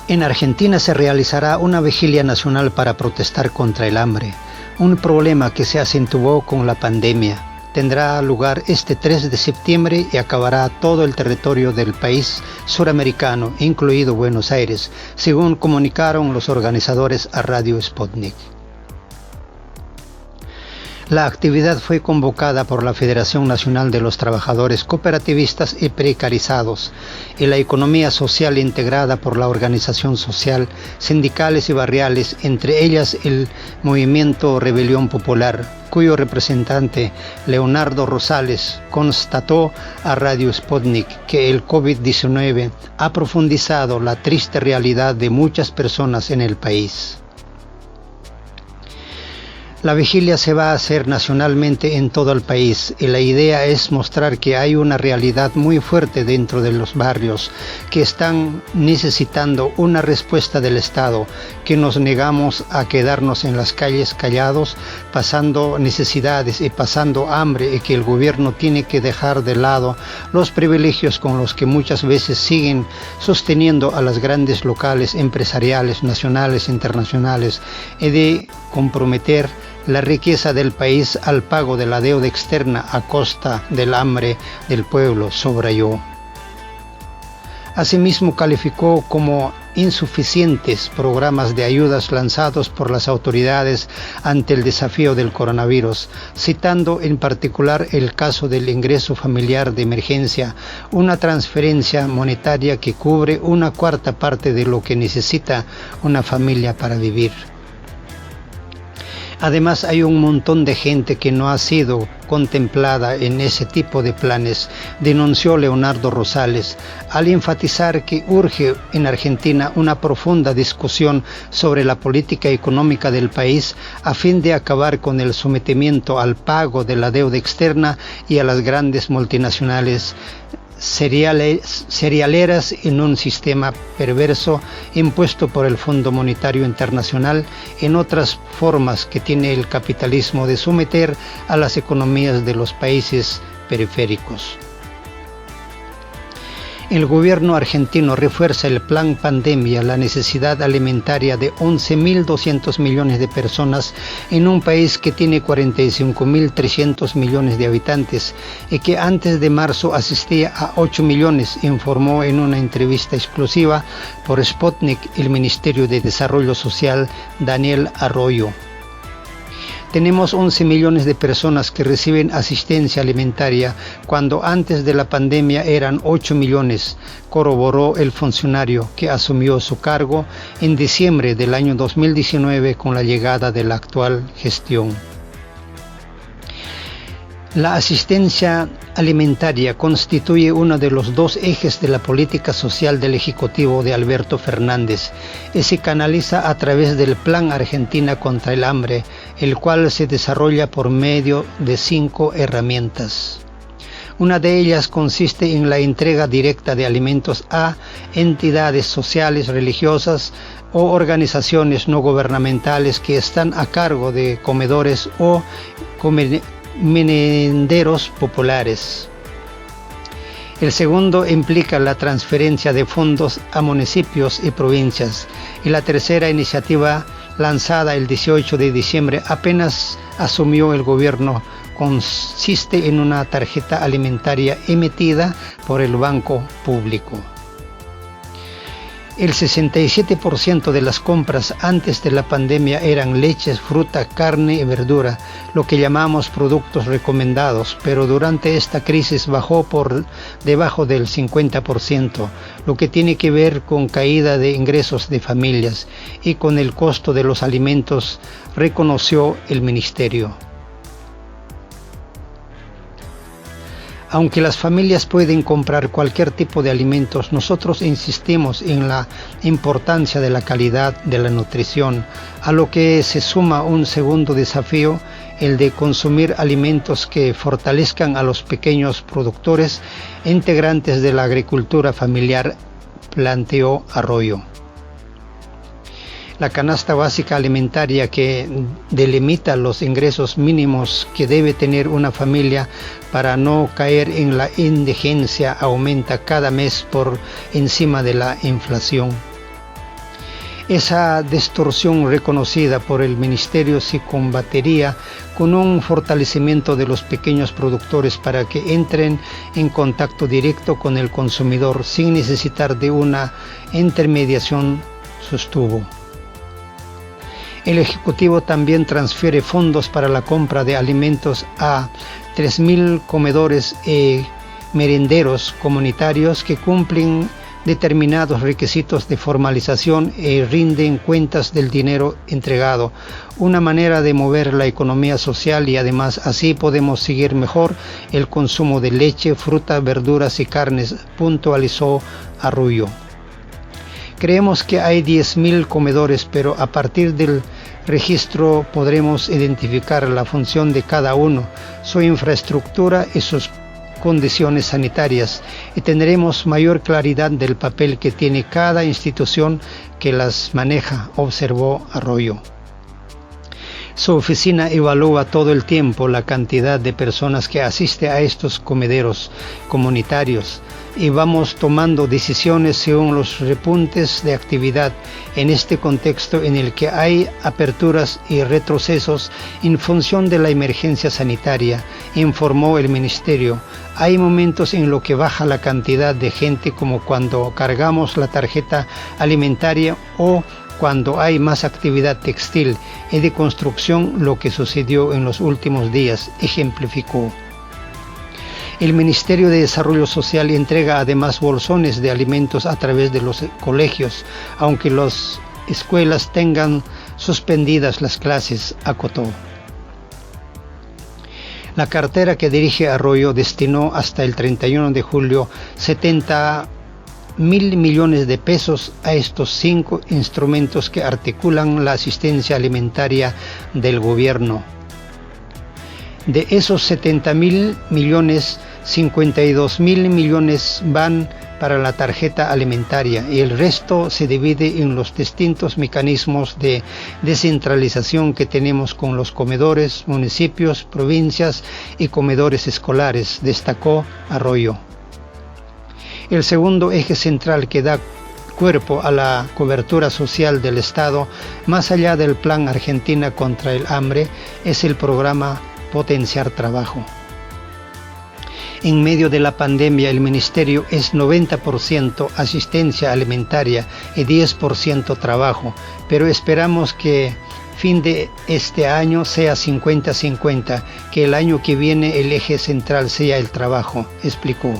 En Argentina se realizará una vigilia nacional para protestar contra el hambre, un problema que se acentuó con la pandemia. Tendrá lugar este 3 de septiembre y acabará todo el territorio del país suramericano, incluido Buenos Aires, según comunicaron los organizadores a Radio Sputnik. La actividad fue convocada por la Federación Nacional de los Trabajadores Cooperativistas y Precarizados y la Economía Social integrada por la organización social, sindicales y barriales, entre ellas el Movimiento Rebelión Popular, cuyo representante Leonardo Rosales constató a Radio Sputnik que el COVID-19 ha profundizado la triste realidad de muchas personas en el país. La vigilia se va a hacer nacionalmente en todo el país y la idea es mostrar que hay una realidad muy fuerte dentro de los barrios que están necesitando una respuesta del Estado, que nos negamos a quedarnos en las calles callados, pasando necesidades y pasando hambre, y que el gobierno tiene que dejar de lado los privilegios con los que muchas veces siguen sosteniendo a las grandes locales empresariales, nacionales, internacionales, y de comprometer la riqueza del país al pago de la deuda externa a costa del hambre del pueblo, subrayó. Asimismo, calificó como insuficientes programas de ayudas lanzados por las autoridades ante el desafío del coronavirus, citando en particular el caso del ingreso familiar de emergencia, una transferencia monetaria que cubre una cuarta parte de lo que necesita una familia para vivir. Además, hay un montón de gente que no ha sido contemplada en ese tipo de planes, denunció Leonardo Rosales, al enfatizar que urge en Argentina una profunda discusión sobre la política económica del país a fin de acabar con el sometimiento al pago de la deuda externa y a las grandes multinacionales cerealeras en un sistema perverso impuesto por el Fondo Monetario Internacional, en otras formas que tiene el capitalismo de someter a las economías de los países periféricos. El gobierno argentino refuerza el plan pandemia, la necesidad alimentaria de 11.200 millones de personas en un país que tiene 45.300 millones de habitantes y que antes de marzo asistía a 8 millones, informó en una entrevista exclusiva por Sputnik el Ministerio de Desarrollo Social Daniel Arroyo. Tenemos 11 millones de personas que reciben asistencia alimentaria, cuando antes de la pandemia eran 8 millones, corroboró el funcionario que asumió su cargo en diciembre del año 2019 con la llegada de la actual gestión. La asistencia alimentaria constituye uno de los dos ejes de la política social del Ejecutivo de Alberto Fernández y se canaliza a través del Plan Argentina contra el Hambre, el cual se desarrolla por medio de 5 herramientas. Una de ellas consiste en la entrega directa de alimentos a entidades sociales, religiosas o organizaciones no gubernamentales que están a cargo de comedores o merenderos populares. El segundo implica la transferencia de fondos a municipios y provincias, y la tercera iniciativa, lanzada el 18 de diciembre apenas asumió el gobierno, consiste en una tarjeta alimentaria emitida por el Banco Público. El 67% de las compras antes de la pandemia eran leches, fruta, carne y verdura, lo que llamamos productos recomendados, pero durante esta crisis bajó por debajo del 50%, lo que tiene que ver con caída de ingresos de familias y con el costo de los alimentos, reconoció el ministerio. Aunque las familias pueden comprar cualquier tipo de alimentos, nosotros insistimos en la importancia de la calidad de la nutrición, a lo que se suma un segundo desafío, el de consumir alimentos que fortalezcan a los pequeños productores integrantes de la agricultura familiar, planteó Arroyo. La canasta básica alimentaria, que delimita los ingresos mínimos que debe tener una familia para no caer en la indigencia, aumenta cada mes por encima de la inflación. Esa distorsión reconocida por el Ministerio se combatiría con un fortalecimiento de los pequeños productores para que entren en contacto directo con el consumidor sin necesitar de una intermediación, sostuvo. El Ejecutivo también transfiere fondos para la compra de alimentos a 3.000 comedores y merenderos comunitarios que cumplen determinados requisitos de formalización y rinden cuentas del dinero entregado, una manera de mover la economía social y además así podemos seguir mejor el consumo de leche, fruta, verduras y carnes, puntualizó Arroyo. Creemos que hay 10.000 comedores, pero a partir del registro podremos identificar la función de cada uno, su infraestructura y sus condiciones sanitarias y tendremos mayor claridad del papel que tiene cada institución que las maneja, observó Arroyo. Su oficina evalúa todo el tiempo la cantidad de personas que asiste a estos comederos comunitarios y vamos tomando decisiones según los repuntes de actividad en este contexto en el que hay aperturas y retrocesos en función de la emergencia sanitaria, informó el Ministerio. Hay momentos en los que baja la cantidad de gente como cuando cargamos la tarjeta alimentaria o cuando hay más actividad textil y de construcción, lo que sucedió en los últimos días, ejemplificó. El Ministerio de Desarrollo Social entrega además bolsones de alimentos a través de los colegios, aunque las escuelas tengan suspendidas las clases, acotó. La cartera que dirige Arroyo destinó hasta el 31 de julio 70.000 millones de pesos a estos 5 instrumentos que articulan la asistencia alimentaria del gobierno. De esos 70.000 millones, 52.000 millones van para la tarjeta alimentaria y el resto se divide en los distintos mecanismos de descentralización que tenemos con los comedores, municipios, provincias y comedores escolares, destacó Arroyo. El segundo eje central que da cuerpo a la cobertura social del Estado, más allá del Plan Argentina contra el Hambre, es el programa Potenciar Trabajo. En medio de la pandemia, el Ministerio es 90% asistencia alimentaria y 10% trabajo, pero esperamos que fin de este año sea 50-50, que el año que viene el eje central sea el trabajo, explicó.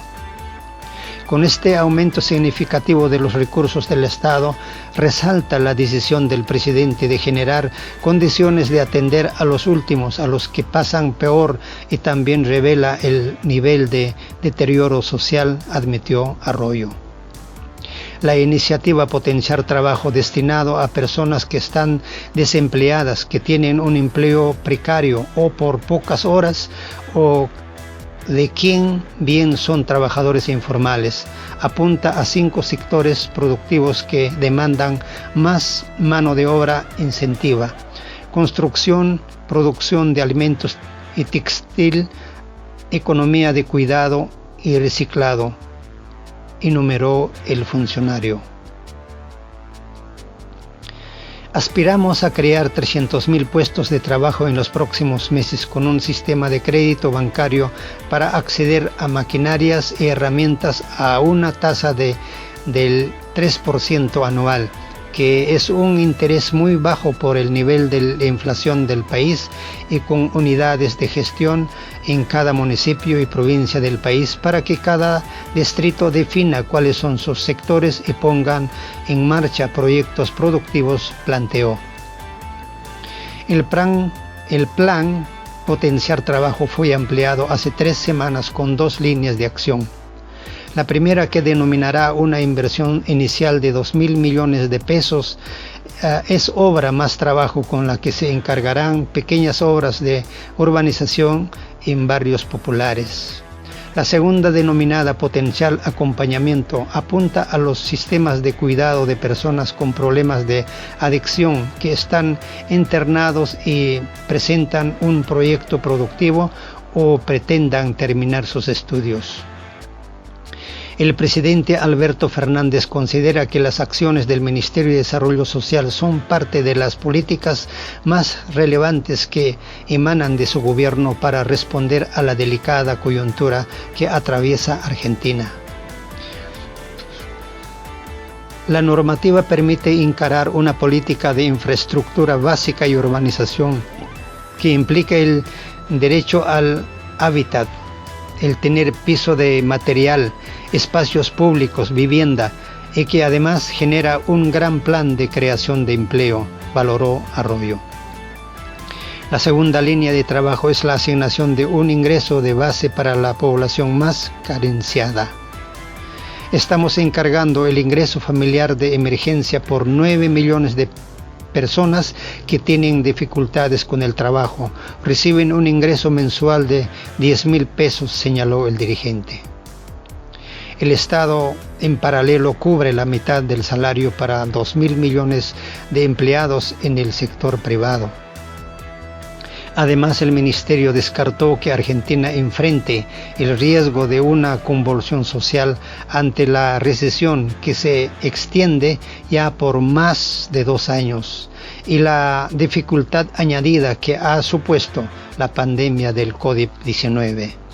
Con este aumento significativo de los recursos del Estado, resalta la decisión del presidente de generar condiciones de atender a los últimos, a los que pasan peor, y también revela el nivel de deterioro social, admitió Arroyo. La iniciativa Potenciar Trabajo, destinado a personas que están desempleadas, que tienen un empleo precario o por pocas horas, o de quien bien son trabajadores informales, apunta a 5 sectores productivos que demandan más mano de obra incentiva: construcción, producción de alimentos y textil, economía de cuidado y reciclado, enumeró el funcionario. Aspiramos a crear 300.000 puestos de trabajo en los próximos meses con un sistema de crédito bancario para acceder a maquinarias y herramientas a una tasa del 3% anual, que es un interés muy bajo por el nivel de la inflación del país, y con unidades de gestión en cada municipio y provincia del país para que cada distrito defina cuáles son sus sectores y pongan en marcha proyectos productivos, planteó. El plan Potenciar Trabajo fue ampliado hace 3 semanas con 2 líneas de acción. La primera, que denominará una inversión inicial de 2.000 millones de pesos, es obra más trabajo, con la que se encargarán pequeñas obras de urbanización en barrios populares. La segunda, denominada Potencial Acompañamiento, apunta a los sistemas de cuidado de personas con problemas de adicción que están internados y presentan un proyecto productivo o pretendan terminar sus estudios. El presidente Alberto Fernández considera que las acciones del Ministerio de Desarrollo Social son parte de las políticas más relevantes que emanan de su gobierno para responder a la delicada coyuntura que atraviesa Argentina. La normativa permite encarar una política de infraestructura básica y urbanización que implica el derecho al hábitat, el tener piso de material, espacios públicos, vivienda, y que además genera un gran plan de creación de empleo, valoró Arroyo. La segunda línea de trabajo es la asignación de un ingreso de base para la población más carenciada. Estamos encargando el ingreso familiar de emergencia por 9 millones de personas que tienen dificultades con el trabajo. Reciben un ingreso mensual de 10.000 pesos, señaló el dirigente. El Estado en paralelo cubre la mitad del salario para 2.000 millones de empleados en el sector privado. Además, el ministerio descartó que Argentina enfrente el riesgo de una convulsión social ante la recesión que se extiende ya por más de 2 años y la dificultad añadida que ha supuesto la pandemia del COVID-19.